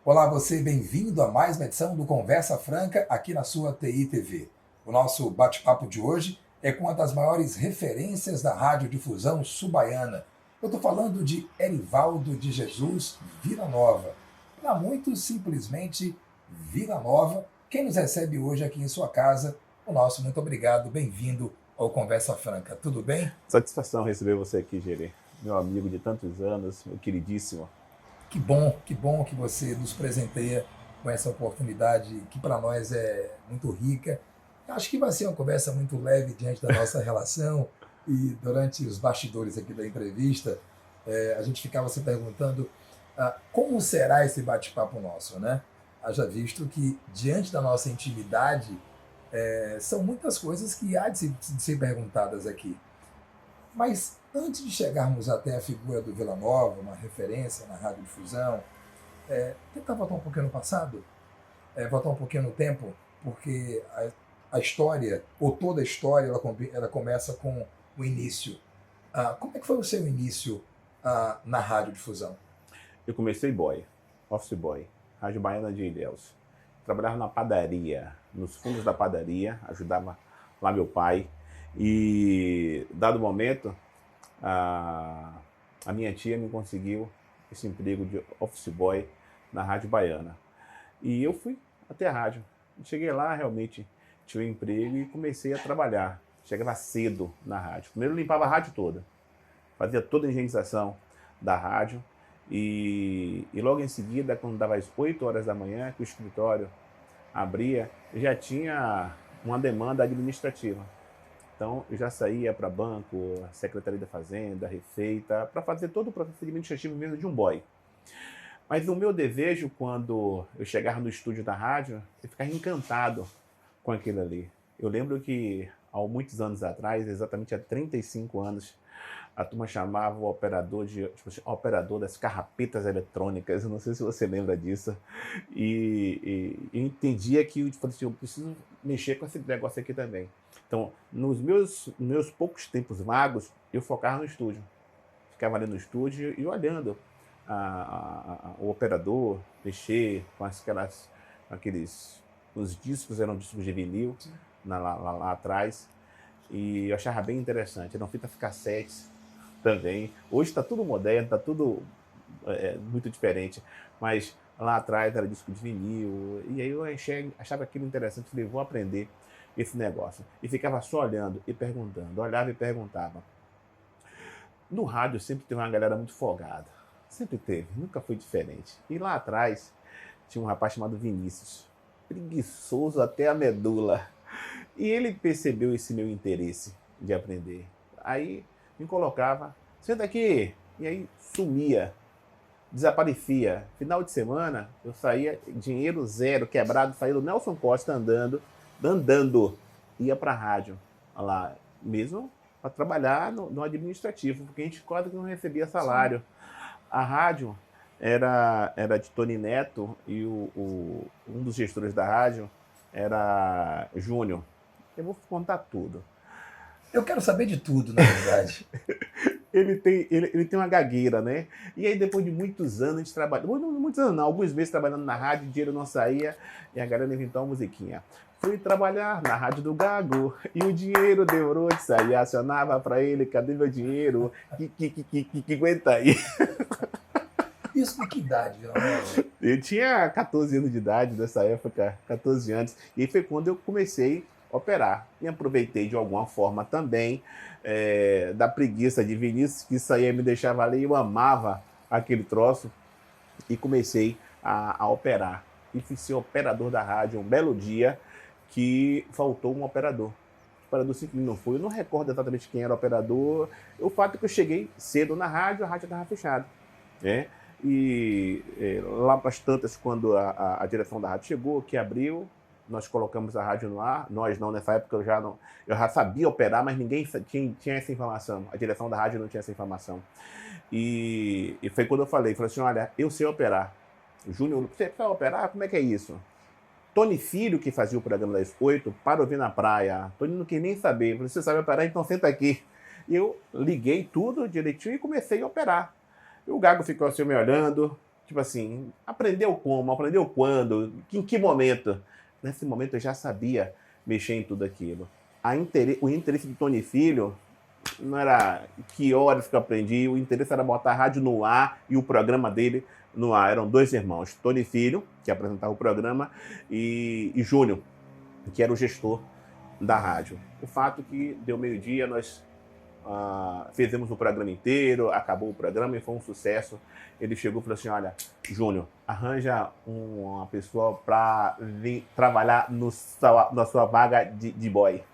Olá, você, bem-vindo a mais uma edição do Conversa Franca aqui na sua TI TV. O nosso bate-papo de hoje é com uma das maiores referências da radiodifusão subaiana. Eu estou falando de Erivaldo de Jesus Vila Nova. Para muitos, simplesmente Vila Nova. Quem nos recebe hoje aqui em sua casa, o nosso muito obrigado, bem-vindo ao Conversa Franca. Tudo bem? Satisfação receber você aqui, Gerê. Meu amigo de tantos anos, meu queridíssimo. Que bom que você nos presenteia com essa oportunidade que para nós é muito rica. Acho que vai ser uma conversa muito leve diante da nossa relação e durante os bastidores aqui da entrevista, a gente ficava se perguntando como será esse bate-papo nosso, né? Haja visto que diante da nossa intimidade, são muitas coisas que há de ser perguntadas aqui. Mas antes de chegarmos até a figura do Vila Nova, uma referência na radiodifusão, tentar voltar um pouquinho no passado, voltar um pouquinho no tempo, porque a história, ou toda a história, ela começa com o início. Como é que foi o seu início na radiodifusão? Eu comecei boy, office boy, Rádio Baiana de Ilhéus. Trabalhava na padaria, nos fundos da padaria, ajudava lá meu pai. E, dado momento, a minha tia me conseguiu esse emprego de office boy na Rádio Baiana. E eu fui até a rádio. Cheguei lá, realmente tinha um emprego e comecei a trabalhar. Chegava cedo na rádio. Primeiro eu limpava a rádio toda, fazia toda a higienização da rádio. E logo em seguida, quando dava às 8 horas da manhã, que o escritório abria, já tinha uma demanda administrativa. Então, eu já saía para banco, Secretaria da Fazenda, Receita, para fazer todo o processo administrativo mesmo de um boy. Mas o meu desejo, quando eu chegava no estúdio da rádio, eu ficava encantado com aquilo ali. Eu lembro que, há muitos anos atrás, exatamente há 35 anos, a turma chamava o operador de tipo assim, operador das carrapetas eletrônicas. Eu não sei se você lembra disso. E entendia que tipo assim, eu preciso mexer com esse negócio aqui também. Então, nos meus poucos tempos vagos, eu focava no estúdio. Ficava ali no estúdio e olhando o operador mexer com aqueles. Os discos eram discos de vinil lá atrás. E eu achava bem interessante. Eram fitas cassetes também. Hoje está tudo moderno, está tudo muito diferente. Mas lá atrás era disco de vinil. E aí eu achava aquilo interessante. Falei, vou aprender esse negócio. E ficava só olhando e perguntando. Olhava e perguntava. No rádio sempre teve uma galera muito folgada. Sempre teve, nunca foi diferente. E lá atrás tinha um rapaz chamado Vinícius. Preguiçoso até a medula. E ele percebeu esse meu interesse de aprender. Aí me colocava, senta aqui, e aí sumia, desaparecia. Final de semana, eu saía, dinheiro zero, quebrado, saía do Nelson Costa andando, ia para a rádio, lá, mesmo para trabalhar no administrativo, porque a gente quase que não recebia Sim. salário. A rádio era de Tony Neto e um dos gestores da rádio era Júnior. Eu vou contar tudo. Eu quero saber de tudo, na verdade. Ele tem uma gagueira, né? E aí, depois de muitos anos, a gente trabalhou. Muitos anos não, alguns meses trabalhando na rádio, o dinheiro não saía, e a galera inventou uma musiquinha. Fui trabalhar na rádio do Gago, e o dinheiro demorou de sair. Acionava pra ele, cadê meu dinheiro? Que aguenta aí. Isso com que idade, Vila Nova? Eu tinha 14 anos de idade nessa época, 14 anos, e aí foi quando eu comecei a operar. E aproveitei de alguma forma também da preguiça de Vinícius, que isso aí me deixava ali, eu amava aquele troço, e comecei a operar. E fui ser operador da rádio um belo dia que faltou um operador. O operador simplesmente não foi. Eu não recordo exatamente quem era o operador. O fato é que eu cheguei cedo na rádio, a rádio estava fechada, né? E lá para as tantas, quando a direção da rádio chegou, que abriu, nós colocamos a rádio no ar. Nós não, nessa época eu já sabia operar, mas ninguém tinha essa informação. A direção da rádio não tinha essa informação. E foi quando eu falei assim, olha, eu sei operar. Júnior, você sabe operar? Como é que é isso? Tony Filho, que fazia o programa das 8, para ouvir na praia. Tony não quis nem saber. Falei, você sabe operar? Então senta aqui. E eu liguei tudo direitinho e comecei a operar. E o Gago ficou assim me olhando, Tipo assim, aprendeu como? Aprendeu quando? Em que momento? Nesse momento eu já sabia mexer em tudo aquilo. O interesse do Tony Filho não era que horas que eu aprendi, o interesse era botar a rádio no ar e o programa dele no ar. Eram dois irmãos, Tony Filho, que apresentava o programa, e Júnior, que era o gestor da rádio. O fato que deu meio-dia, nós fizemos o programa inteiro, acabou o programa e foi um sucesso. Ele chegou e falou assim: olha, Júnior, arranja uma pessoa para vir trabalhar na sua vaga de boy.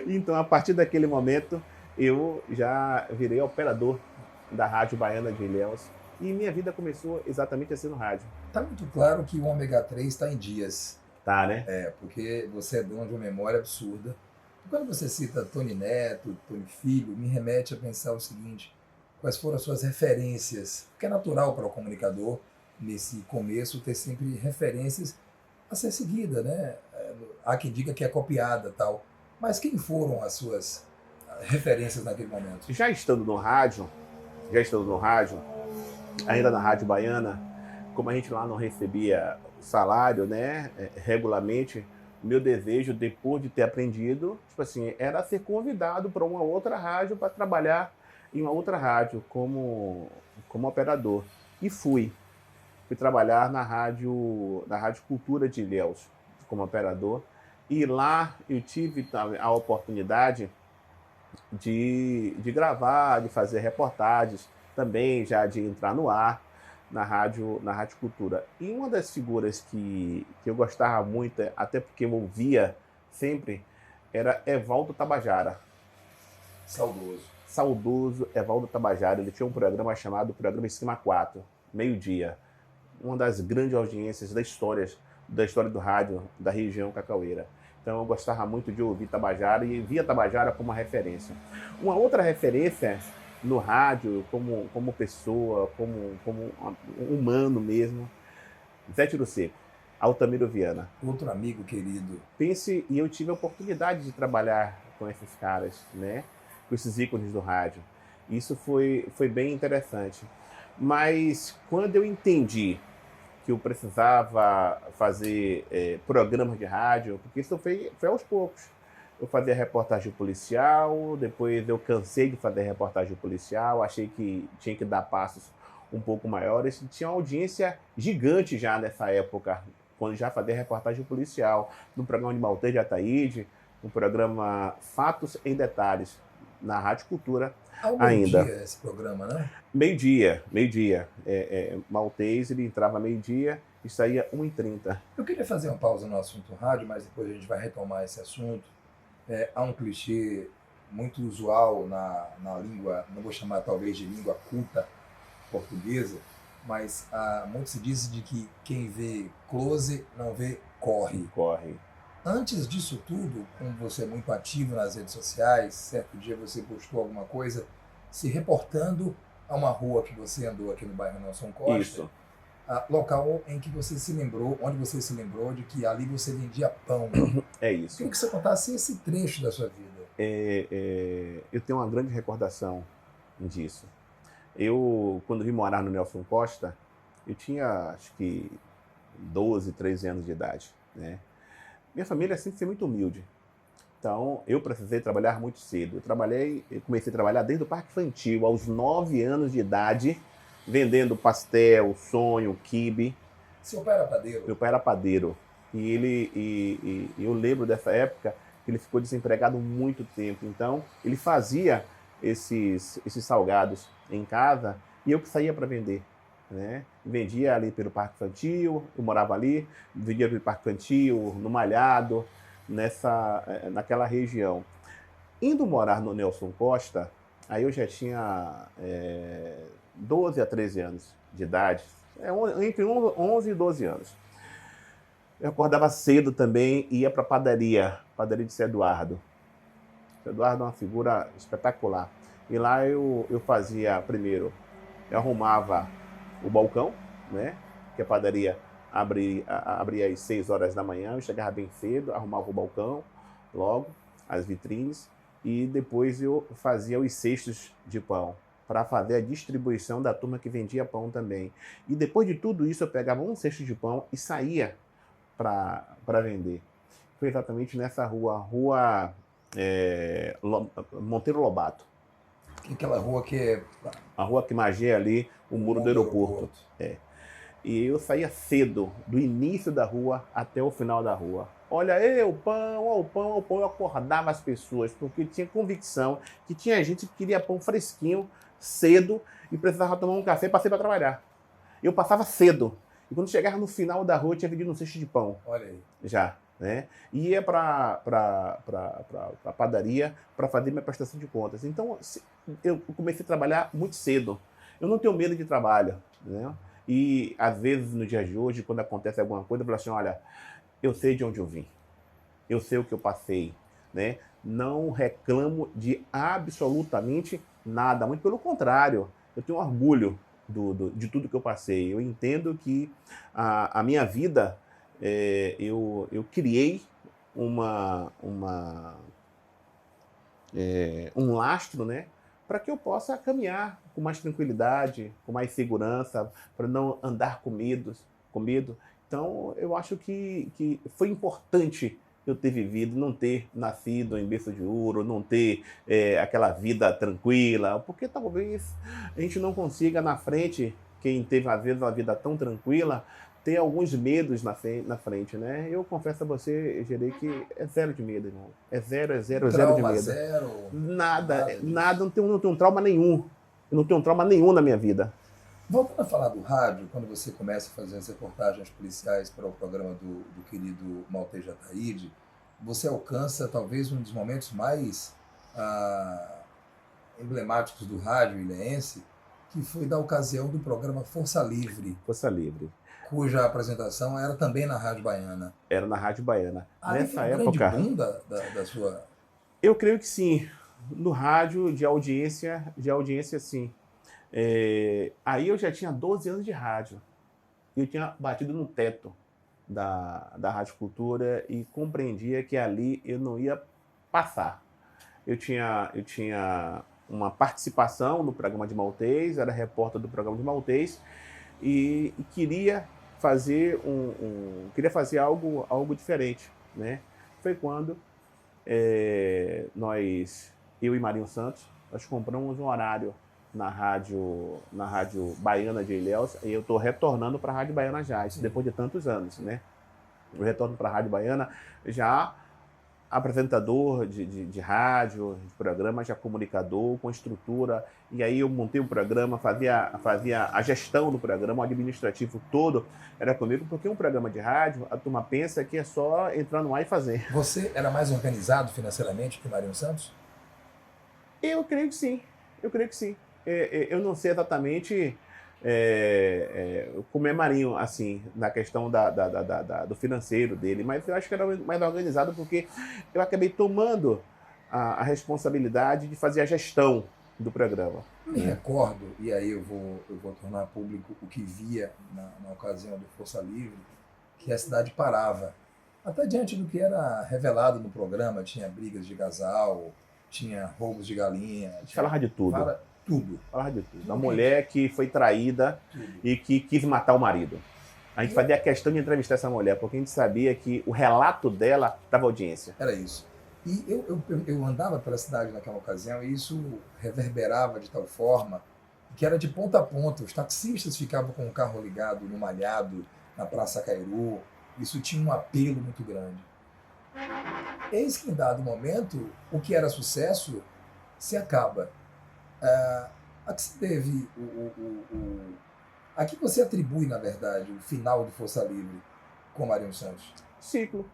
Então, a partir daquele momento, eu já virei operador da Rádio Baiana de Ilhéus e minha vida começou exatamente assim no rádio. Tá muito claro que o ômega 3 está em dias. Tá, né? Porque você é dono de uma memória absurda. Quando você cita Tony Neto, Tony Filho, me remete a pensar o seguinte: quais foram as suas referências? Porque é natural para o comunicador, nesse começo, ter sempre referências a ser seguida, né? Há quem diga que é copiada, tal. Mas quem foram as suas referências naquele momento? Já estando no rádio, ainda na Rádio Baiana, como a gente lá não recebia salário, né, regularmente, meu desejo, depois de ter aprendido, tipo assim, era ser convidado para uma outra rádio para trabalhar em uma outra rádio como operador. E fui trabalhar na Rádio Cultura de Ilhéus como operador. E lá eu tive a oportunidade de gravar, de fazer reportagens, também já de entrar no ar na Rádio Cultura. E uma das figuras que eu gostava muito, até porque eu ouvia sempre, era Evaldo Tabajara. Saudoso Evaldo Tabajara. Ele tinha um programa chamado Programa Em Cima 4, meio-dia. Uma das grandes audiências da história do rádio da região cacaueira. Então eu gostava muito de ouvir Tabajara e via Tabajara como uma referência. Uma outra referência no rádio, como pessoa, como humano mesmo, Zé Tiro Seco, Altamiro Viana. Outro amigo querido. Pense, e eu tive a oportunidade de trabalhar com esses caras, né? Com esses ícones do rádio. Isso foi bem interessante. Mas quando eu entendi que eu precisava fazer programas de rádio, porque isso foi aos poucos. Eu fazia reportagem policial, depois eu cansei de fazer reportagem policial, achei que tinha que dar passos um pouco maiores. Tinha uma audiência gigante já nessa época, quando já fazia reportagem policial, no programa de Maltês de Ataíde, no programa Fatos em Detalhes, na Rádio Cultura. Ao meio-dia esse programa, né? Meio-dia. Maltês, ele entrava meio-dia e saía 1h30. Eu queria fazer uma pausa no assunto rádio, mas depois a gente vai retomar esse assunto. Há um clichê muito usual na língua, não vou chamar talvez de língua culta portuguesa, mas muito se diz de que quem vê close não vê corre. Antes disso tudo, como você é muito ativo nas redes sociais, certo dia você postou alguma coisa se reportando a uma rua que você andou aqui no bairro Nelson Costa. Isso. Local em que você se lembrou, onde você se lembrou de que ali você vendia pão. É isso. Queria que você contasse esse trecho da sua vida. Eu tenho uma grande recordação disso. Eu, quando vim morar no Nelson Costa, eu tinha, acho que, 12, 13 anos de idade, né? Minha família sempre foi muito humilde. Então, eu precisei trabalhar muito cedo. Eu comecei a trabalhar desde o parque infantil, aos 9 anos de idade, vendendo pastel, sonho, quibe. Seu pai era padeiro? Meu pai era padeiro. E eu lembro dessa época que ele ficou desempregado muito tempo. Então, ele fazia esses salgados em casa e eu que saía para vender, né? Vendia ali pelo parque infantil, eu morava ali, vendia pelo parque infantil, no Malhado, naquela região. Indo morar no Nelson Costa, aí eu já tinha 12 a 13 anos de idade, entre 11 e 12 anos. Eu acordava cedo também e ia para a padaria de Seu Eduardo. Seu Eduardo é uma figura espetacular. E lá eu fazia, primeiro, eu arrumava o balcão, né? Que a padaria abria às 6 horas da manhã, eu chegava bem cedo, arrumava o balcão logo, as vitrines, e depois eu fazia os cestos de pão para fazer a distribuição da turma que vendia pão também. E depois de tudo isso, eu pegava um cesto de pão e saía para vender. Foi exatamente nessa rua Monteiro Lobato. Aquela rua que é A rua que magia ali o muro do aeroporto. E eu saía cedo, do início da rua até o final da rua. Olha, o pão, o pão, o pão. Eu acordava as pessoas, porque tinha convicção que tinha gente que queria pão fresquinho, cedo, e precisava tomar um café para sair para trabalhar. Eu passava cedo. E quando chegava no final da rua, eu tinha vendido um cesto de pão. Olha aí. Já, né? E ia para a padaria para fazer minha prestação de contas. Então, eu comecei a trabalhar muito cedo. Eu não tenho medo de trabalho, né? E, às vezes, no dia de hoje, quando acontece alguma coisa, eu falo assim, olha, eu sei de onde eu vim. Eu sei o que eu passei, né? Não reclamo de absolutamente nada. Muito pelo contrário, eu tenho orgulho de tudo que eu passei. Eu entendo que a minha vida, eu criei um lastro, né? Para que eu possa caminhar com mais tranquilidade, com mais segurança, para não andar com medo. Então, eu acho que foi importante eu ter vivido, não ter nascido em berço de ouro, não ter aquela vida tranquila, porque talvez a gente não consiga na frente, quem teve às vezes uma vida tão tranquila, ter alguns medos na frente, né? Eu confesso a você, Gerei, que é zero de medo, irmão. É zero de medo. Zero. Nada, não tenho um trauma nenhum. Eu não tenho um trauma nenhum na minha vida. Voltando a falar do rádio, quando você começa a fazer as reportagens policiais para o programa do querido Maltês Ataíde, você alcança talvez um dos momentos mais emblemáticos do rádio ilhéense, que foi da ocasião do programa Força Livre. Força Livre. Cuja apresentação era também na Rádio Baiana. Era na Rádio Baiana. Nessa época. Grande boom da sua... Eu creio que sim. No rádio, de audiência sim. Aí eu já tinha 12 anos de rádio. Eu tinha batido no teto da Rádio Cultura e compreendia que ali eu não ia passar. Eu tinha uma participação no programa de Maltês, era repórter do programa de Maltês e queria fazer algo diferente, né? Foi quando eu e Marinho Santos, nós compramos um horário na rádio Baiana de Ilhéus, e eu estou retornando para a Rádio Baiana já, isso depois de tantos anos, né? Eu retorno para a Rádio Baiana já apresentador de rádio, de programa, já comunicador, com estrutura, e aí eu montei um programa, fazia a gestão do programa, o administrativo todo era comigo, porque um programa de rádio, a turma pensa que é só entrar no ar e fazer. Você era mais organizado financeiramente que o Marinho Santos? Eu creio que sim, eu não sei exatamente como é Marinho, assim, na questão do financeiro dele, mas eu acho que era mais organizado porque eu acabei tomando a responsabilidade de fazer a gestão do programa. Me recordo, e aí eu vou tornar público o que via na ocasião do Força Livre, que a cidade parava. Até diante do que era revelado no programa, tinha brigas de casal, tinha roubos de galinha. Falava de tudo. Falava de tudo. A mulher que foi traída e que quis matar o marido. A gente fazia questão de entrevistar essa mulher, porque a gente sabia que o relato dela dava audiência. Era isso. E eu andava pela cidade naquela ocasião e isso reverberava de tal forma que era de ponta a ponta. Os taxistas ficavam com o carro ligado no Malhado, na Praça Cairu. Isso tinha um apelo muito grande. Eis que em dado momento, o que era sucesso se acaba. A que se deve a que você atribui, na verdade, o final do Força Livre com Marinho Santos? Ciclo.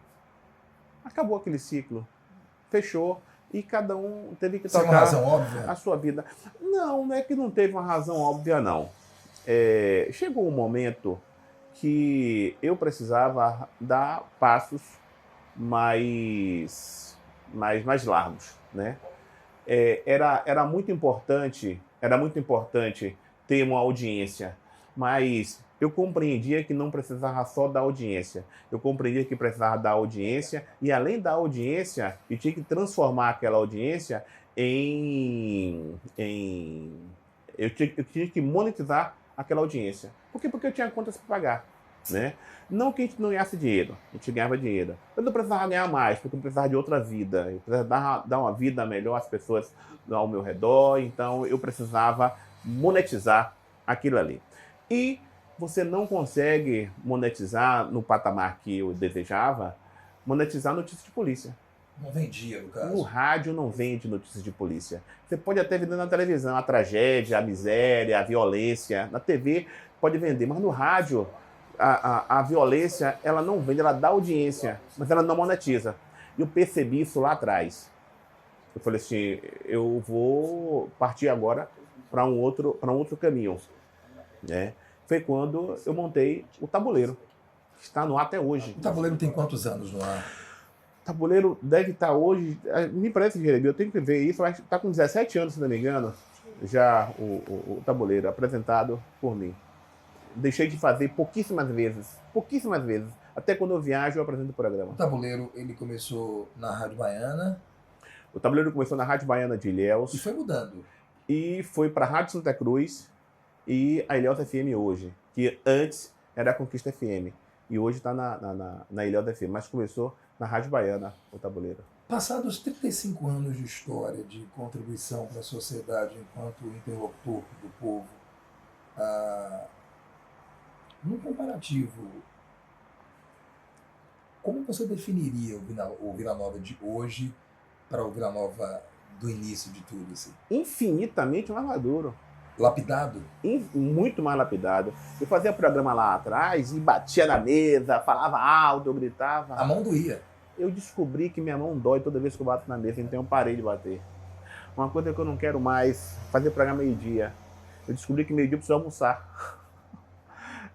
Acabou aquele ciclo. Fechou. E cada um teve que tocar uma razão óbvia? A sua vida. Não é que não teve uma razão óbvia, não. Chegou um momento que eu precisava dar passos mais largos, né? Era muito importante ter uma audiência, mas eu compreendia que não precisava só da audiência. Eu compreendia que precisava da audiência e, além da audiência, eu tinha que transformar aquela audiência em Eu tinha que monetizar aquela audiência. Por quê? Porque eu tinha contas para pagar, né? Não que a gente não ganhasse dinheiro, a gente ganhava dinheiro. Eu não precisava ganhar mais, porque eu precisava de outra vida. Eu precisava dar uma vida melhor às pessoas ao meu redor, então eu precisava monetizar aquilo ali. E você não consegue monetizar no patamar que eu desejava, monetizar notícias de polícia. Não vendia, no caso. No rádio não vende notícias de polícia. Você pode até vender na televisão a tragédia, a miséria, a violência. Na TV pode vender, mas no rádio a violência ela não vende, ela dá audiência, mas ela não monetiza. E eu percebi isso lá atrás. Eu falei assim, eu vou partir agora para um outro caminho, né? Foi quando eu montei o Tabuleiro, que está no ar até hoje. O Tabuleiro tem quantos anos no ar? O Tabuleiro deve estar hoje, me parece, Jeremias, eu tenho que ver isso, mas está com 17 anos, se não me engano, já o Tabuleiro, apresentado por mim. Deixei de fazer pouquíssimas vezes. Até quando eu viajo, eu apresento o programa. O Tabuleiro, ele começou na Rádio Baiana. O Tabuleiro começou na Rádio Baiana de Ilhéus. E foi mudando. E foi para a Rádio Santa Cruz e a Ilhéus FM hoje, que antes era a Conquista FM. E hoje está na Ilhéus FM, mas começou na Rádio Baiana, o Tabuleiro. Passados 35 anos de história, de contribuição para a sociedade enquanto interlocutor do povo, no comparativo, como você definiria o Vila Nova de hoje para o Vila Nova do início de tudo? Assim? Infinitamente mais maduro. Lapidado? Muito mais lapidado. Eu fazia programa lá atrás e batia na mesa, falava alto, eu gritava. A mão doía. Eu descobri que minha mão dói toda vez que eu bato na mesa, então eu parei de bater. Uma coisa que eu não quero mais, fazer programa meio-dia. Eu descobri que meio-dia eu preciso almoçar.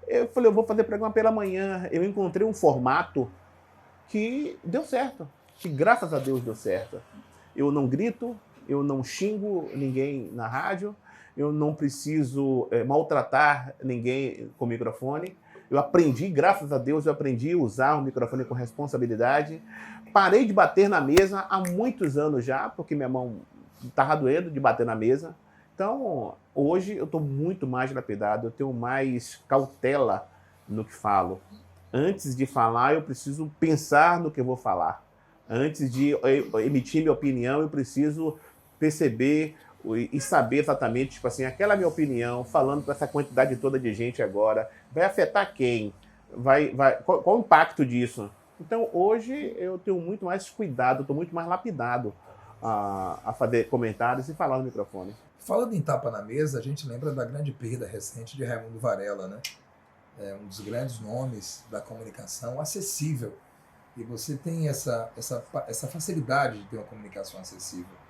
Eu falei, eu vou fazer programa pela manhã. Eu encontrei um formato que deu certo, que graças a Deus deu certo. Eu não grito, eu não xingo ninguém na rádio, eu não preciso maltratar ninguém com o microfone. Eu aprendi, graças a Deus, eu aprendi a usar o microfone com responsabilidade. Parei de bater na mesa há muitos anos já, porque minha mão estava doendo de bater na mesa. Então, hoje eu estou muito mais lapidado, eu tenho mais cautela no que falo. Antes de falar, eu preciso pensar no que eu vou falar. Antes de emitir minha opinião, eu preciso perceber e saber exatamente, tipo assim, aquela minha opinião, falando para essa quantidade toda de gente agora, vai afetar quem? Qual o impacto disso? Então, hoje, eu tenho muito mais cuidado, estou muito mais lapidado a fazer comentários e falar no microfone. Falando em tapa na mesa, a gente lembra da grande perda recente de Raimundo Varela, né? Um dos grandes nomes da comunicação acessível. E você tem essa facilidade de ter uma comunicação acessível.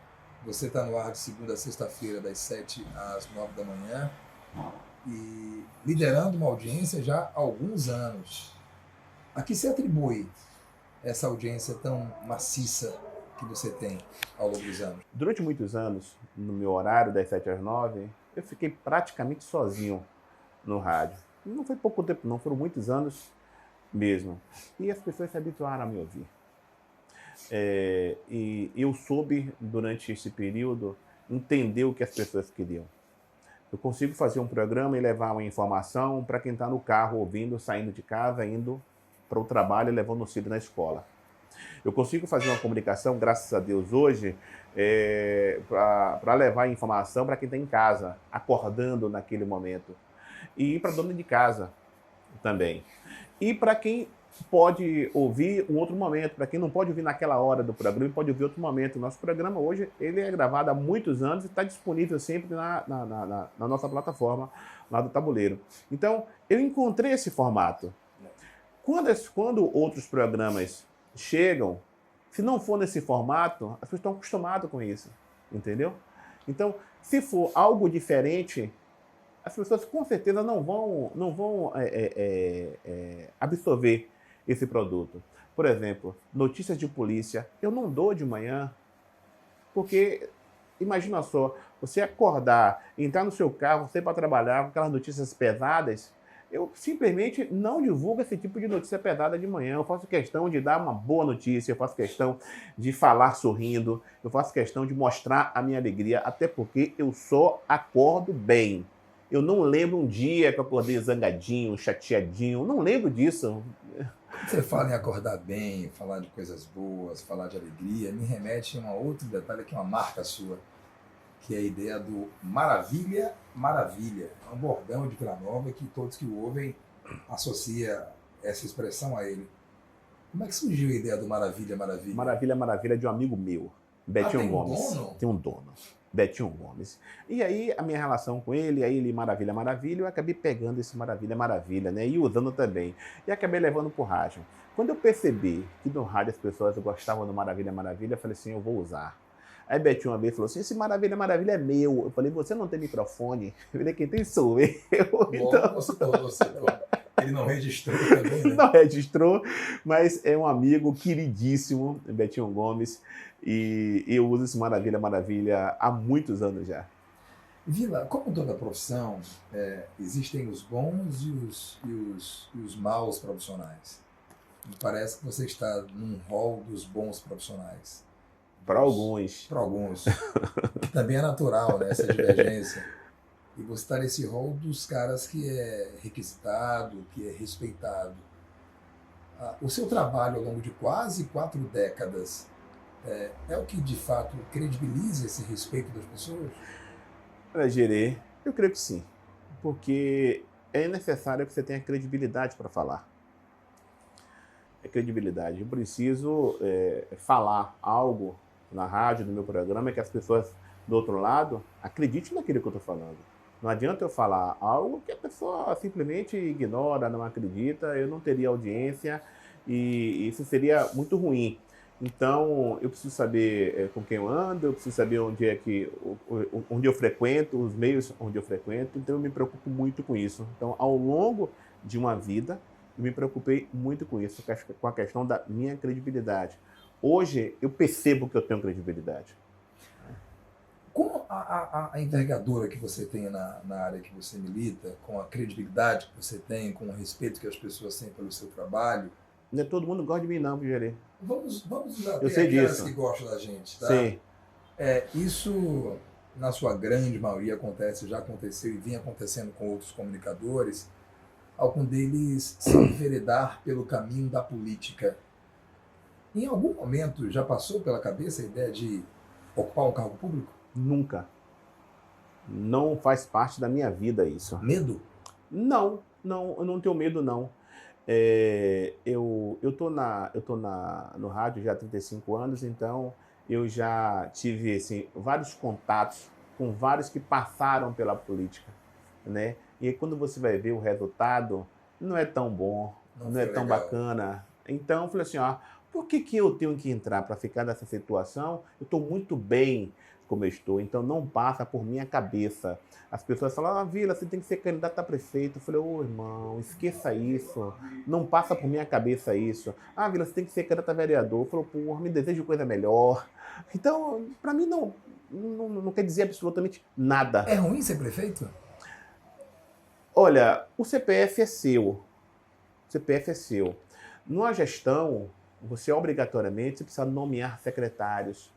Você está no ar de segunda a sexta-feira, das 7 às 9 da manhã, e liderando uma audiência já há alguns anos. A que se atribui essa audiência tão maciça que você tem ao longo dos anos? Durante muitos anos, no meu horário, das 7 às 9, eu fiquei praticamente sozinho no rádio. Não foi pouco tempo, não, foram muitos anos mesmo. E as pessoas se habituaram a me ouvir. E eu soube, durante esse período, entender o que as pessoas queriam. Eu consigo fazer um programa e levar uma informação para quem está no carro ouvindo, saindo de casa, indo para o trabalho e levando o filho na escola. Eu consigo fazer uma comunicação, graças a Deus, hoje, para levar informação para quem está em casa, acordando naquele momento. E para dona de casa também. E para quem pode ouvir um outro momento, para quem não pode ouvir naquela hora do programa, pode ouvir outro momento. O nosso programa hoje ele é gravado há muitos anos e está disponível sempre na nossa plataforma lá do Tabuleiro. Então, eu encontrei esse formato. Quando outros programas chegam, se não for nesse formato, as pessoas estão acostumadas com isso, entendeu? Então, se for algo diferente, as pessoas com certeza não vão absorver esse produto. Por exemplo, notícias de polícia, eu não dou de manhã, porque, imagina só, você acordar, entrar no seu carro, você ir para trabalhar com aquelas notícias pesadas, eu simplesmente não divulgo esse tipo de notícia pesada de manhã. Eu faço questão de dar uma boa notícia, eu faço questão de falar sorrindo, eu faço questão de mostrar a minha alegria, até porque eu só acordo bem. Eu não lembro um dia que eu acordei zangadinho, chateadinho, não lembro disso. Quando você fala em acordar bem, falar de coisas boas, falar de alegria, me remete a um outro detalhe que é uma marca sua, que é a ideia do Maravilha, Maravilha. É um bordão de Vila Nova que todos que o ouvem associam essa expressão a ele. Como é que surgiu a ideia do Maravilha, Maravilha? Maravilha, Maravilha de um amigo meu, Betinho Gomes. Dono? Tem um dono, Betinho Gomes. E aí a minha relação com ele, aí ele Maravilha, Maravilha, eu acabei pegando esse Maravilha, Maravilha, né? E usando também. E acabei levando pro rádio. Quando eu percebi que no rádio as pessoas gostavam do Maravilha, Maravilha, eu falei assim, eu vou usar. Aí Betinho uma vez falou assim, esse Maravilha, Maravilha é meu. Eu falei, você não tem microfone? Eu falei, quem tem sou eu. Então... Você. Ele não registrou também, né? Não registrou, mas é um amigo queridíssimo, Betinho Gomes, e eu uso esse Maravilha, Maravilha há muitos anos já. Vila, como toda profissão, existem os bons e os maus profissionais. Me parece que você está num rol dos bons profissionais. Para alguns. Para alguns. Também é natural, né, essa divergência. E você está nesse rol dos caras que é requisitado, que é respeitado. O seu trabalho ao longo de quase 4 décadas é o que, de fato, credibiliza esse respeito das pessoas? Olha, Gerê, eu creio que sim. Porque é necessário que você tenha credibilidade para falar. É credibilidade. Eu preciso falar algo na rádio, no meu programa, que as pessoas do outro lado acreditem naquilo que eu estou falando. Não adianta eu falar algo que a pessoa simplesmente ignora, não acredita, eu não teria audiência e isso seria muito ruim. Então, eu preciso saber com quem eu ando, eu preciso saber onde eu frequento, os meios onde eu frequento, então eu me preocupo muito com isso. Então, ao longo de uma vida, eu me preocupei muito com isso, com a questão da minha credibilidade. Hoje, eu percebo que eu tenho credibilidade. Com a envergadura que você tem na área que você milita, com a credibilidade que você tem, com o respeito que as pessoas têm pelo seu trabalho... Não é todo mundo gosta de mim não, Gerê. Vamos eu sei disso. Que gostam da gente, tá? Sim. Isso, na sua grande maioria, acontece, já aconteceu e vem acontecendo com outros comunicadores, algum deles se enveredar pelo caminho da política. Em algum momento já passou pela cabeça a ideia de ocupar um cargo público? Nunca. Não faz parte da minha vida isso. Medo? Não, eu não tenho medo não. Eu tô no rádio já há 35 anos, então eu já tive assim, vários contatos com vários que passaram pela política, né? E aí, quando você vai ver o resultado, não é tão bom, não é tão bacana. Então eu falei assim, por que eu tenho que entrar para ficar nessa situação? Eu estou muito bem como eu estou, então não passa por minha cabeça. As pessoas falam, Vila, você tem que ser candidato a prefeito. Eu falei, irmão, esqueça isso, não passa por minha cabeça isso. Vila, você tem que ser candidato a vereador. Eu falei, me desejo coisa melhor. Então, para mim não quer dizer absolutamente nada. É ruim ser prefeito? Olha, o CPF é seu. O CPF é seu. Numa gestão, você obrigatoriamente precisa nomear secretários.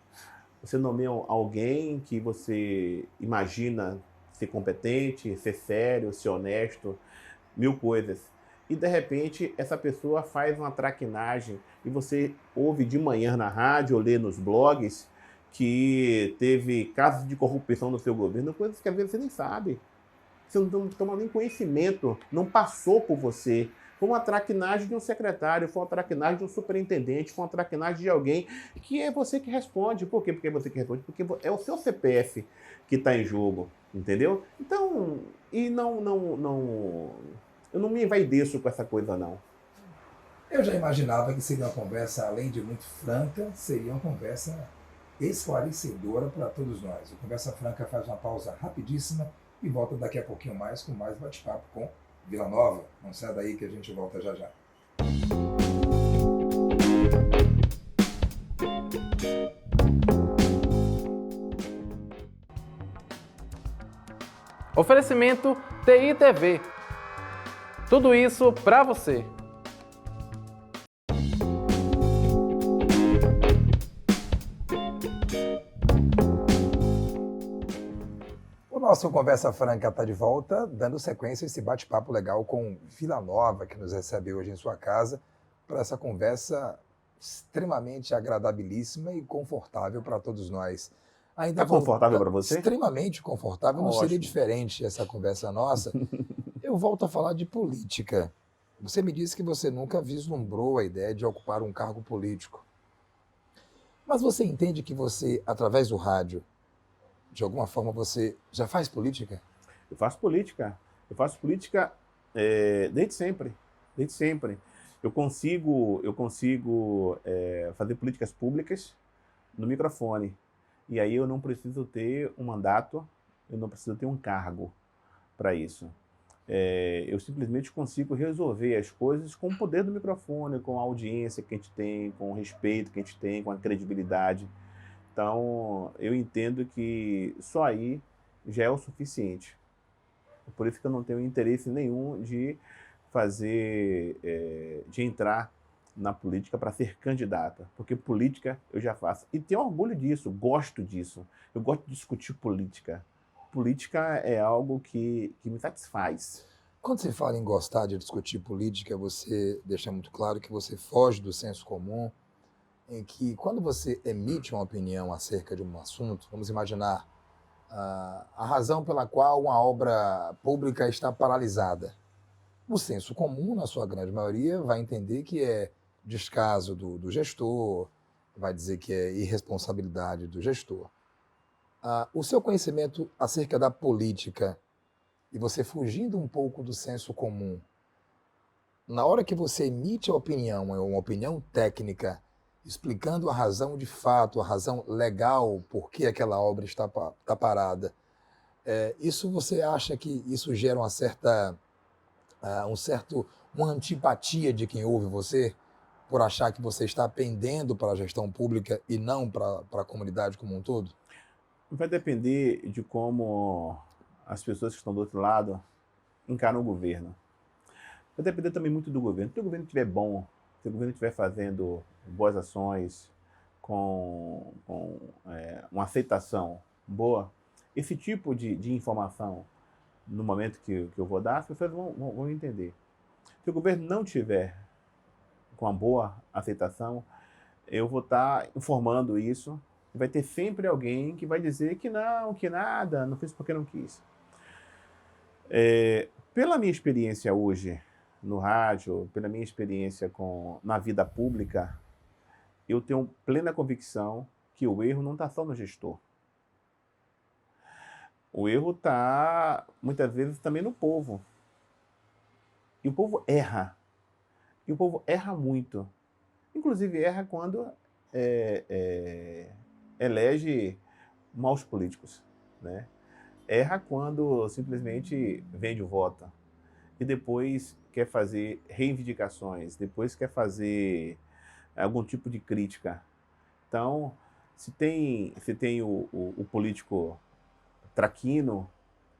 Você nomeia alguém que você imagina ser competente, ser sério, ser honesto, 1000 coisas. E, de repente, essa pessoa faz uma traquinagem e você ouve de manhã na rádio ou lê nos blogs que teve casos de corrupção no seu governo, coisas que às vezes você nem sabe. Você não toma nem conhecimento, não passou por você. Foi uma traquinagem de um secretário, foi uma traquinagem de um superintendente, foi uma traquinagem de alguém que é você que responde. Por quê? Porque é você que responde? Porque é o seu CPF que está em jogo, entendeu? Então, eu não me envaideço com essa coisa, não. Eu já imaginava que seria uma conversa, além de muito franca, seria uma conversa esclarecedora para todos nós. A Conversa Franca faz uma pausa rapidíssima e volta daqui a pouquinho mais com mais bate-papo com Vila Nova. Não sai daí que a gente volta já já. Oferecimento TI TV. Tudo isso para você. O nosso Conversa Franca está de volta, dando sequência a esse bate-papo legal com Vila Nova, que nos recebe hoje em sua casa, para essa conversa extremamente agradabilíssima e confortável para todos nós. Ainda Tá confortável para você? Extremamente confortável, não seria Ótimo. diferente essa conversa nossa. Eu volto a falar de política. Você me disse que você nunca vislumbrou a ideia de ocupar um cargo político. Mas você entende que você, através do rádio, de alguma forma você já faz política? Eu faço política. Eu faço política desde sempre. Desde sempre. Eu consigo fazer políticas públicas no microfone. E aí eu não preciso ter um mandato, eu não preciso ter um cargo para isso. Eu simplesmente consigo resolver as coisas com o poder do microfone, com a audiência que a gente tem, com o respeito que a gente tem, com a credibilidade. Então, eu entendo que só aí já é o suficiente. Por isso que eu não tenho interesse nenhum de de entrar na política para ser candidata, porque política eu já faço. E tenho orgulho disso, gosto disso. Eu gosto de discutir política. Política é algo que me satisfaz. Quando você fala em gostar de discutir política, você deixa muito claro que você foge do senso comum, em que quando você emite uma opinião acerca de um assunto, vamos imaginar a razão pela qual uma obra pública está paralisada. O senso comum, na sua grande maioria, vai entender que é descaso do gestor, vai dizer que é irresponsabilidade do gestor. O seu conhecimento acerca da política, e você fugindo um pouco do senso comum, na hora que você emite a opinião, é uma opinião técnica, explicando a razão de fato, a razão legal por que aquela obra está parada, isso você acha que isso gera uma antipatia de quem ouve você, por achar que você está pendendo para a gestão pública e não para a comunidade como um todo? Vai depender de como as pessoas que estão do outro lado encaram o governo. Vai depender também muito do governo. Se o governo estiver bom, se o governo estiver fazendo boas ações, com uma aceitação boa, esse tipo de informação, no momento que eu vou dar, as pessoas vão entender. Se o governo não tiver com uma boa aceitação, eu vou estar informando isso. Vai ter sempre alguém que vai dizer que não, que nada, não fiz porque não quis. Pela minha experiência hoje no rádio, pela minha experiência na vida pública, eu tenho plena convicção que o erro não está só no gestor. O erro está, muitas vezes, também no povo. E o povo erra. E o povo erra muito. Inclusive erra quando elege maus políticos, né? Erra quando simplesmente vende o voto e depois quer fazer reivindicações, depois quer fazer algum tipo de crítica. Então, se tem o político traquino,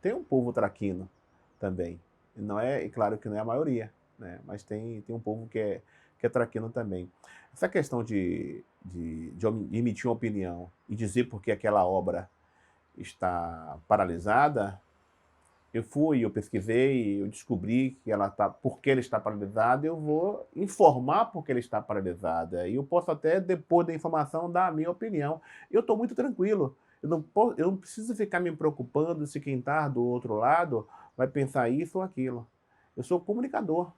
tem um povo traquino também. Não é claro que não é a maioria, né? Mas tem um povo que é traquino também. Essa questão de emitir uma opinião e dizer por que aquela obra está paralisada, eu pesquisei, eu descobri que por que ela está paralisada, eu vou informar por que ela está paralisada. E eu posso até, depois da informação, dar a minha opinião. Eu estou muito tranquilo. Eu não preciso ficar me preocupando se quem está do outro lado vai pensar isso ou aquilo. Eu sou comunicador.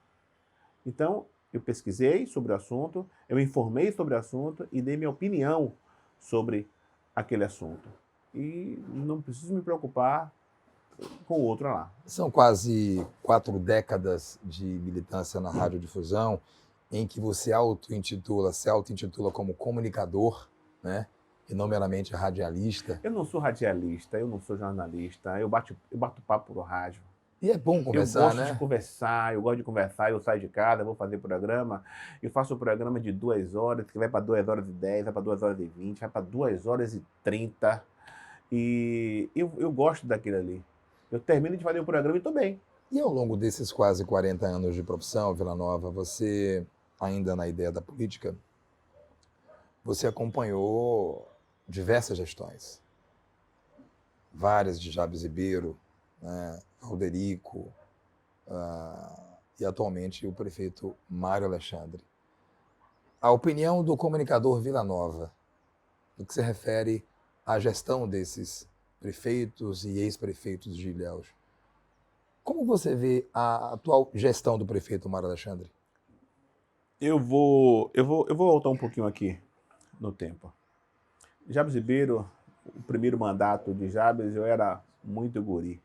Então, eu pesquisei sobre o assunto, eu informei sobre o assunto e dei minha opinião sobre aquele assunto. E não preciso me preocupar com o outro lá. São quase 4 décadas de militância na radiodifusão, em que você se auto-intitula como comunicador, né? E não meramente radialista. Eu não sou radialista, eu não sou jornalista, eu bato papo no rádio. E é bom conversar, né? Eu gosto de conversar, eu saio de casa, vou fazer programa, eu faço um programa de 2 horas, que vai para 2h10, vai para 2h20, vai para 2h30, e eu gosto daquilo ali. Eu termino de fazer o programa e estou bem. E ao longo desses quase 40 anos de profissão, Vila Nova, você, ainda na ideia da política, você acompanhou diversas gestões. Várias de Jabes Ribeiro, né, Alderico, e atualmente o prefeito Mário Alexandre. A opinião do comunicador Vila Nova, no que se refere à gestão desses prefeitos e ex-prefeitos de Ilhéus. Como você vê a atual gestão do prefeito Mário Alexandre? Eu vou voltar um pouquinho aqui no tempo. Jabes Ribeiro, o primeiro mandato de Jabes, eu era muito guri.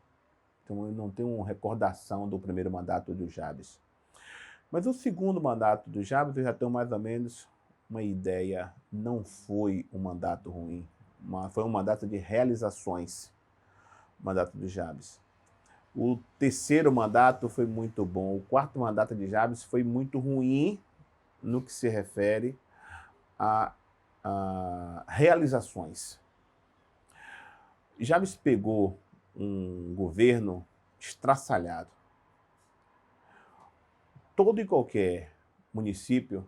Então eu não tenho recordação do primeiro mandato do Jabes. Mas o segundo mandato do Jabes, eu já tenho mais ou menos uma ideia. Não foi um mandato ruim. Foi um mandato de realizações, o mandato do Jabes. O terceiro mandato foi muito bom. O quarto mandato de Jabes foi muito ruim no que se refere a realizações. Jabes pegou um governo estraçalhado. Todo e qualquer município,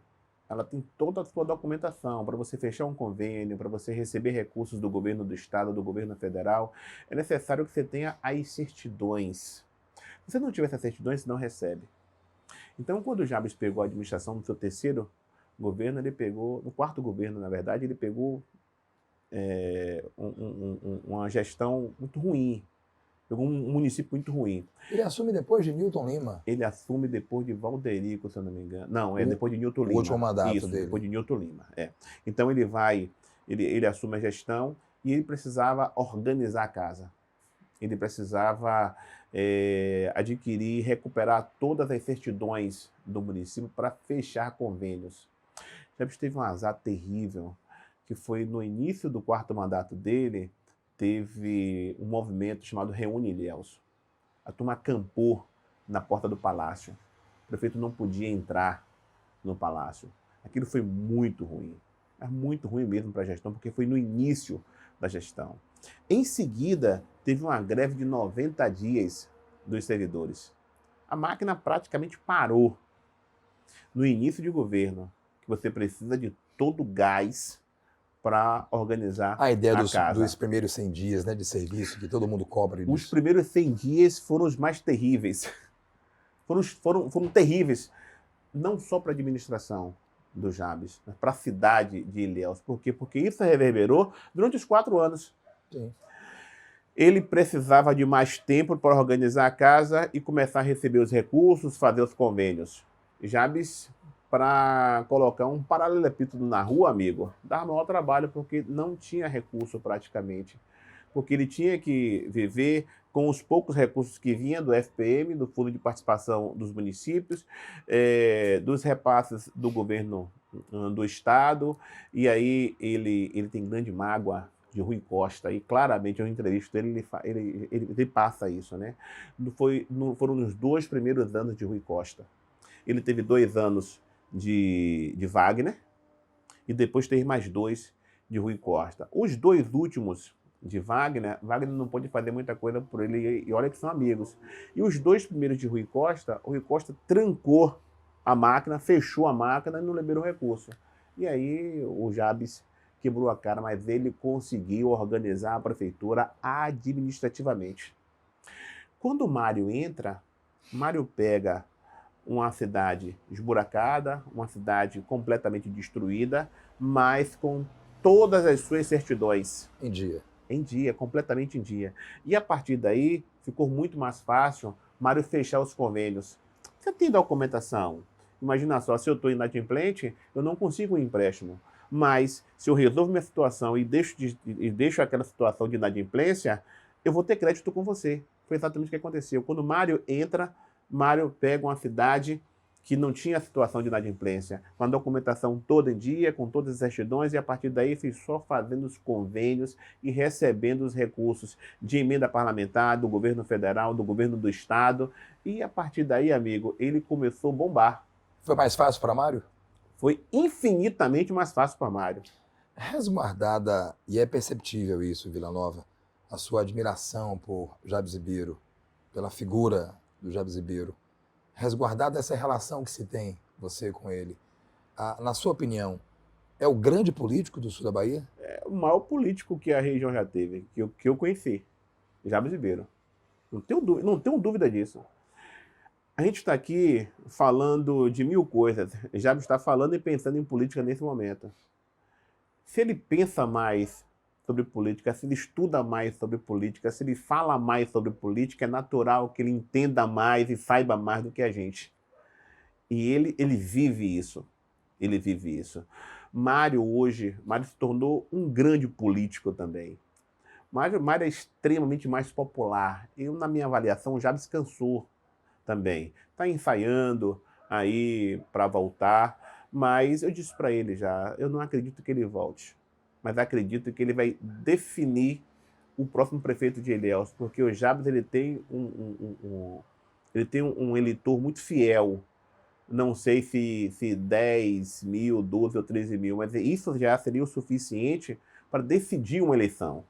ela tem toda a sua documentação para você fechar um convênio, para você receber recursos do governo do estado, do governo federal. É necessário que você tenha as certidões. Se você não tiver essas certidões, você não recebe. Então, quando o Jabes pegou a administração no seu terceiro governo, ele pegou, no quarto governo, na verdade, ele pegou uma gestão muito ruim. Pegou um município muito ruim. Ele assume depois de Newton Lima. Ele assume depois de Valderico, se eu não me engano. Não, depois de Newton Lima. O último mandato Isso, dele. depois de Newton Lima. Então ele assume a gestão e ele precisava organizar a casa. Ele precisava adquirir, recuperar todas as certidões do município para fechar convênios. Jabes teve um azar terrível, que foi no início do quarto mandato dele, teve um movimento chamado Reúne Ilhéus. A turma acampou na porta do palácio. O prefeito não podia entrar no palácio. Aquilo foi muito ruim. Mas muito ruim mesmo para a gestão, porque foi no início da gestão. Em seguida, teve uma greve de 90 dias dos servidores. A máquina praticamente parou. No início de governo, que você precisa de todo o gás para organizar a ideia casa. Dos primeiros 100 dias, né, de serviço, que todo mundo cobra. Os primeiros 100 dias foram os mais terríveis. Foram terríveis, não só para a administração do Jabes, mas para a cidade de Ilhéus. Por quê? Porque isso reverberou durante os 4 anos. Sim. Ele precisava de mais tempo para organizar a casa e começar a receber os recursos, fazer os convênios. Jabes, para colocar um paralelepípedo na rua, amigo, dava maior trabalho porque não tinha recurso praticamente. Porque ele tinha que viver com os poucos recursos que vinham do FPM, do Fundo de Participação dos Municípios, dos repasses do governo do Estado, e aí ele tem grande mágoa de Rui Costa, e claramente eu entrevisto ele passa isso, né? Foram nos 2 primeiros anos de Rui Costa. Ele teve 2 anos de Wagner, e depois teve mais 2 de Rui Costa. Os 2 últimos de Wagner não pôde fazer muita coisa por ele, e olha que são amigos. E os 2 primeiros de Rui Costa, o Rui Costa trancou a máquina, fechou a máquina e não liberou recurso. E aí o Jabes quebrou a cara, mas ele conseguiu organizar a prefeitura administrativamente. Quando o Mário entra, Mário pega uma cidade esburacada, uma cidade completamente destruída, mas com todas as suas certidões em dia. Em dia, completamente em dia. E a partir daí, ficou muito mais fácil Mário fechar os convênios. Você tem documentação? Imagina só, se eu estou inadimplente, eu não consigo um empréstimo. Mas, se eu resolvo minha situação e deixo aquela situação de inadimplência, eu vou ter crédito com você. Foi exatamente o que aconteceu. Quando o Mário entra, Mário pega uma cidade que não tinha situação de inadimplência, com a documentação toda em dia, com todas as certidões, e a partir daí fez só fazendo os convênios e recebendo os recursos de emenda parlamentar, do governo federal, do governo do estado, e a partir daí, amigo, ele começou a bombar. Foi mais fácil para Mário? Foi infinitamente mais fácil para Mário. Resguardada, e é perceptível isso, Vila Nova, a sua admiração por Jabes Ribeiro, pela figura do Jabs Ribeiro, resguardada essa relação que se tem, você com ele, na sua opinião, é o grande político do sul da Bahia? É o maior político que a região já teve, que eu conheci, Jabs Ribeiro. Não tenho dúvida disso. A gente está aqui falando de mil coisas. Jabs está falando e pensando em política nesse momento. Se ele pensa mais sobre política, se ele estuda mais sobre política, se ele fala mais sobre política, é natural que ele entenda mais e saiba mais do que a gente. E ele vive isso. Ele vive isso. Mário se tornou um grande político também. Mário é extremamente mais popular. Eu, na minha avaliação, já descansou também. Está ensaiando aí para voltar, mas eu disse para ele já, eu não acredito que ele volte, mas acredito que ele vai definir o próximo prefeito de Ilhéus, porque o Jabs ele tem um eleitor muito fiel. Não sei se 10 mil, 12 ou 13 mil, mas isso já seria o suficiente para decidir uma eleição.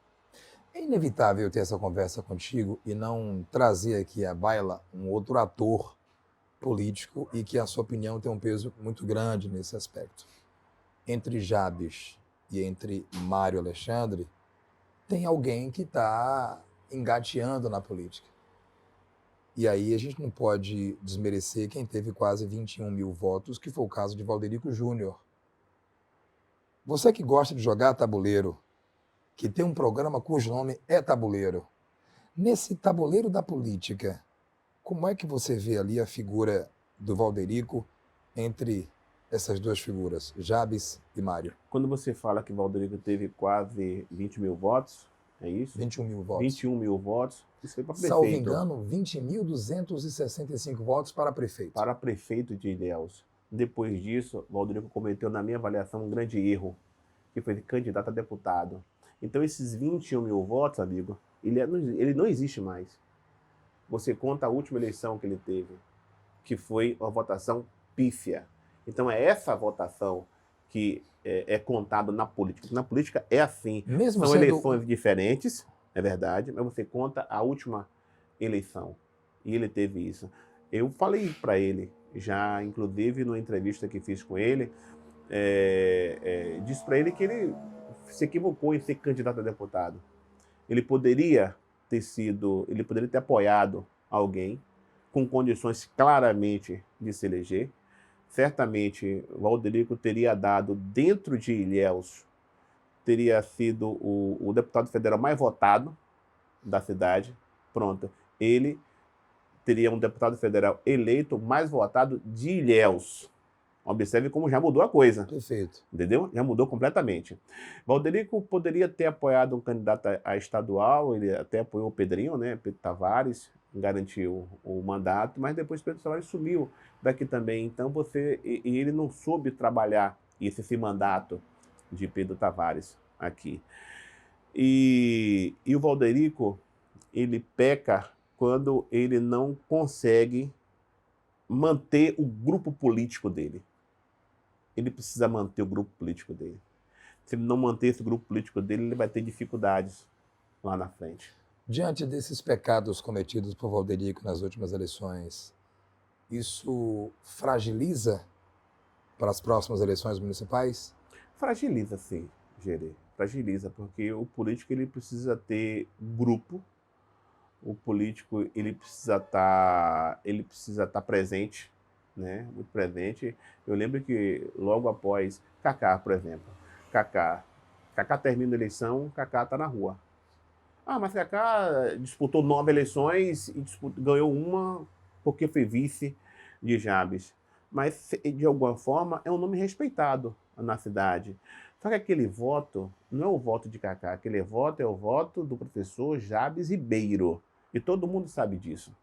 É inevitável ter essa conversa contigo e não trazer aqui à baila um outro ator político e que a sua opinião tem um peso muito grande nesse aspecto. Entre Jabs e entre Mário Alexandre, tem alguém que está engateando na política. E aí a gente não pode desmerecer quem teve quase 21 mil votos, que foi o caso de Valderico Júnior. Você que gosta de jogar tabuleiro, que tem um programa cujo nome é Tabuleiro. Nesse tabuleiro da política, como é que você vê ali a figura do Valderico entre essas duas figuras, Jabs e Mário? Quando você fala que Valderico teve quase 20 mil votos, é isso? 21 mil votos. 21 mil votos, isso foi para prefeito. Salvo engano, 20.265 votos para prefeito. Para prefeito de Ilhéus. Depois disso, Valderico cometeu, na minha avaliação, um grande erro, que foi candidato a deputado. Então, esses 21 mil votos, amigo, ele não existe mais. Você conta a última eleição que ele teve, que foi uma votação pífia. Então, é essa votação que é contada na política. Na política é assim. Mesmo São sendo... eleições diferentes, é verdade, mas você conta a última eleição. E ele teve isso. Eu falei para ele, já inclusive numa entrevista que fiz com ele, disse para ele que ele se equivocou em ser candidato a deputado. Ele poderia ter apoiado alguém com condições claramente de se eleger. Certamente, Valderico teria dado, dentro de Ilhéus, teria sido o deputado federal mais votado da cidade. Pronto. Ele teria um deputado federal eleito mais votado de Ilhéus. Observe como já mudou a coisa. Perfeito. Entendeu? Já mudou completamente. Valderico poderia ter apoiado um candidato a estadual, ele até apoiou o Pedrinho, né? Pedro Tavares, garantiu o mandato, mas depois Pedro Tavares sumiu daqui também. Então ele não soube trabalhar esse mandato de Pedro Tavares aqui. E o Valderico, ele peca quando ele não consegue manter o grupo político dele. Ele precisa manter o grupo político dele. Se ele não manter esse grupo político dele, ele vai ter dificuldades lá na frente. Diante desses pecados cometidos por Valderico nas últimas eleições, isso fragiliza para as próximas eleições municipais? Fragiliza, sim, Gerê. Fragiliza, porque o político ele precisa ter grupo, o político ele precisa estar presente, né? Muito presente. Eu lembro que logo após Kaká, por exemplo, Kaká termina a eleição, Kaká está na rua. Ah, mas Kaká disputou 9 eleições e ganhou uma porque foi vice de Jabs. Mas, de alguma forma, é um nome respeitado na cidade. Só que aquele voto não é o voto de Kaká, aquele voto é o voto do professor Jabs Ribeiro. E todo mundo sabe disso.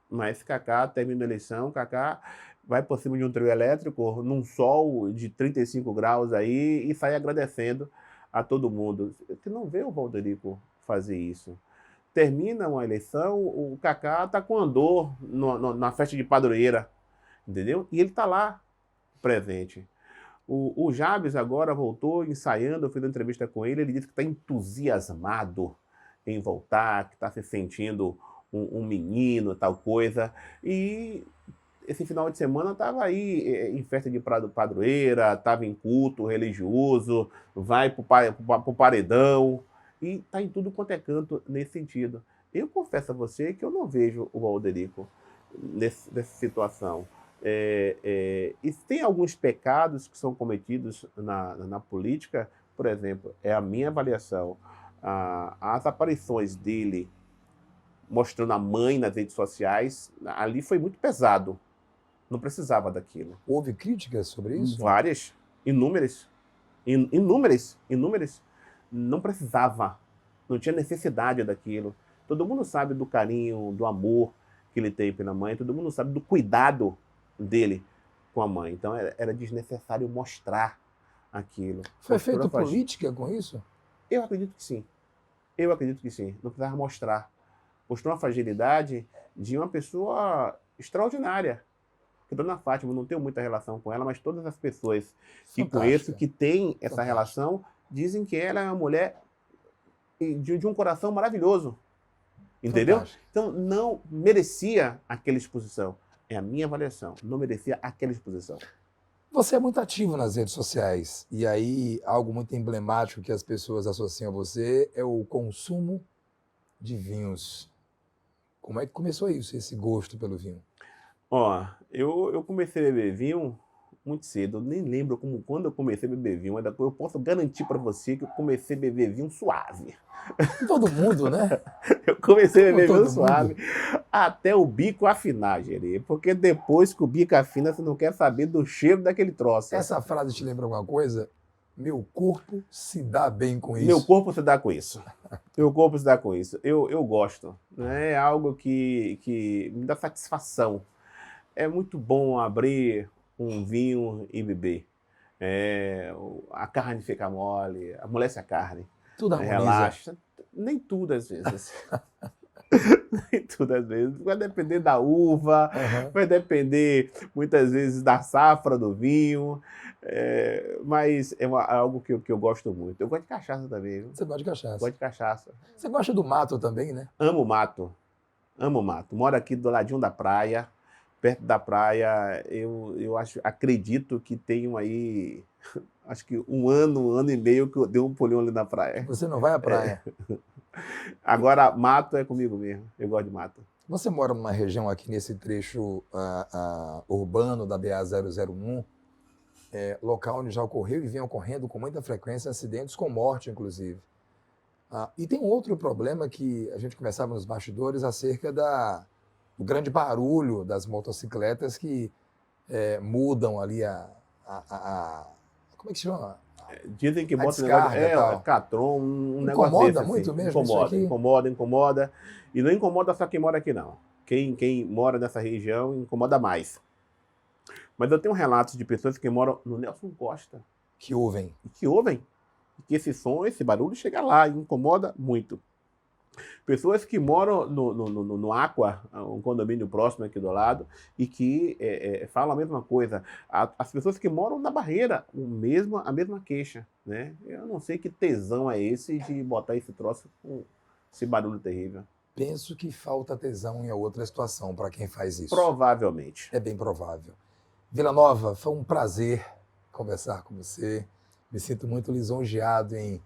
Mas Kaká termina a eleição, Kaká vai por cima de um trio elétrico, num sol de 35 graus aí, e sai agradecendo a todo mundo. Você não vê o Valderico fazer isso. Termina uma eleição, o Kaká está com andor na festa de padroeira, entendeu? E ele está lá, presente. O Jabs agora voltou ensaiando, eu fiz uma entrevista com ele, ele disse que está entusiasmado em voltar, que está se sentindo um menino, tal coisa. E esse final de semana estava aí em festa de padroeira, estava em culto religioso, vai pro paredão, e está em tudo quanto é canto nesse sentido. Eu confesso a você que eu não vejo o Walderico nessa situação. E tem alguns pecados que são cometidos na política, por exemplo, é a minha avaliação, as aparições dele mostrando a mãe nas redes sociais, ali foi muito pesado. Não precisava daquilo. Houve críticas sobre isso? Várias, inúmeras, inúmeras, inúmeras. Não precisava, não tinha necessidade daquilo. Todo mundo sabe do carinho, do amor que ele tem pela mãe, todo mundo sabe do cuidado dele com a mãe. Então era desnecessário mostrar aquilo. Foi feita política com isso? Eu acredito que sim. Eu acredito que sim. Não precisava mostrar. Mostrou uma fragilidade de uma pessoa extraordinária. Que Dona Fátima, não tenho muita relação com ela, mas todas as pessoas que conheço que têm essa relação dizem que ela é uma mulher de um coração maravilhoso. Entendeu? Fantástico. Então não merecia aquela exposição. É a minha avaliação. Não merecia aquela exposição. Você é muito ativo nas redes sociais. E aí, algo muito emblemático que as pessoas associam a você é o consumo de vinhos. Como é que começou isso, esse gosto pelo vinho? Ó, eu comecei a beber vinho muito cedo. Eu nem lembro quando eu comecei a beber vinho. Eu posso garantir para você que eu comecei a beber vinho suave. Todo mundo, né? Eu comecei a beber vinho suave até o bico afinar, Gerê. Porque depois que o bico afina, você não quer saber do cheiro daquele troço. Essa frase te lembra alguma coisa? Meu corpo se dá bem com isso. Meu corpo se dá com isso. Meu corpo se dá com isso. Eu gosto. Né? É algo que me dá satisfação. É muito bom abrir um vinho e beber. A carne fica mole, amolece a carne. Tudo harmoniza. Relaxa. Nem tudo às vezes. Nem tudo às vezes. Vai depender da uva, vai depender muitas vezes da safra do vinho. Mas é algo que eu gosto muito. Eu gosto de cachaça também. Viu? Você gosta de cachaça? Gosto de cachaça. Você gosta do mato também, né? Amo mato. Amo mato. Moro aqui do ladinho da praia. Perto da praia, acredito que tenho aí, acho que um ano e meio que eu dei um pulinho ali na praia. Você não vai à praia? Agora, mato é comigo mesmo, eu gosto de mato. Você mora numa região aqui nesse trecho urbano da BA-001, local onde já ocorreu e vem ocorrendo com muita frequência acidentes com morte, inclusive. E tem um outro problema que a gente conversava nos bastidores acerca o grande barulho das motocicletas que mudam ali como é que chama? Dizem que bota Catron, um negócio desse. Muito assim. Mesmo Incomoda. E não incomoda só quem mora aqui, não. Quem mora nessa região incomoda mais. Mas eu tenho relatos de pessoas que moram no Nelson Costa. Que ouvem. E que esse barulho chega lá e incomoda muito. Pessoas que moram no Aqua, um condomínio próximo aqui do lado, e que falam a mesma coisa. As pessoas que moram na Barreira, a mesma queixa. Né? Eu não sei que tesão é esse de botar esse troço com esse barulho terrível. Penso que falta tesão em outra situação para quem faz isso. Provavelmente. É bem provável. Vila Nova, foi um prazer conversar com você. Me sinto muito lisonjeado em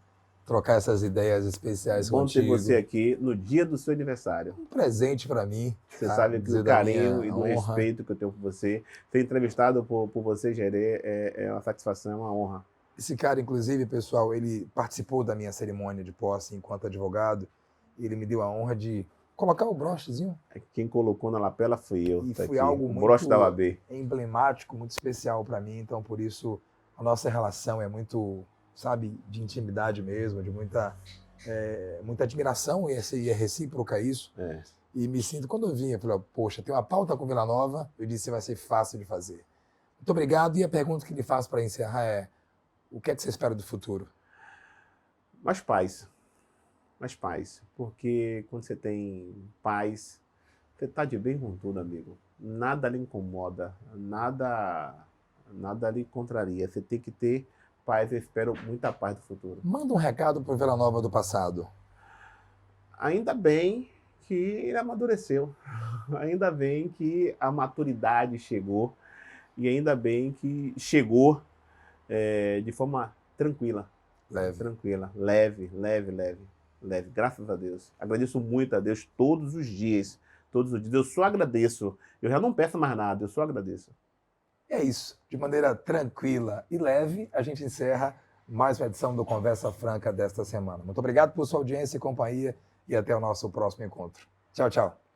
trocar essas ideias especiais contigo. Bom ter você aqui no dia do seu aniversário. Um presente para mim. Você sabe que o carinho e do respeito que eu tenho por você. Ser entrevistado por você, Gerê, é uma satisfação, é uma honra. Esse cara, inclusive, pessoal, ele participou da minha cerimônia de posse enquanto advogado. Ele me deu a honra de colocar o brochezinho. Quem colocou na lapela fui eu. E tá foi aqui, algo o broche da OAB. emblemático, muito especial para mim. Então, por isso, a nossa relação é muito, sabe, de intimidade mesmo, de muita admiração, e é recíproca isso. E me sinto, quando eu vim, eu falei, poxa, tem uma pauta com Vila Nova, eu disse, vai ser fácil de fazer. Muito obrigado. E a pergunta que lhe faço para encerrar é, o que é que você espera do futuro? Mais paz. Porque quando você tem paz, você está de bem com tudo, amigo. Nada lhe incomoda, nada lhe contraria. Você tem que ter paz, eu espero muita paz do futuro. Manda um recado para o Vila Nova do passado. Ainda bem que ele amadureceu. Ainda bem que a maturidade chegou e ainda bem que chegou de forma tranquila. Leve. Tranquila, leve. Graças a Deus. Agradeço muito a Deus todos os dias. Todos os dias. Eu só agradeço. Eu já não peço mais nada, eu só agradeço. É isso. De maneira tranquila e leve, a gente encerra mais uma edição do Conversa Franca desta semana. Muito obrigado por sua audiência e companhia e até o nosso próximo encontro. Tchau, tchau.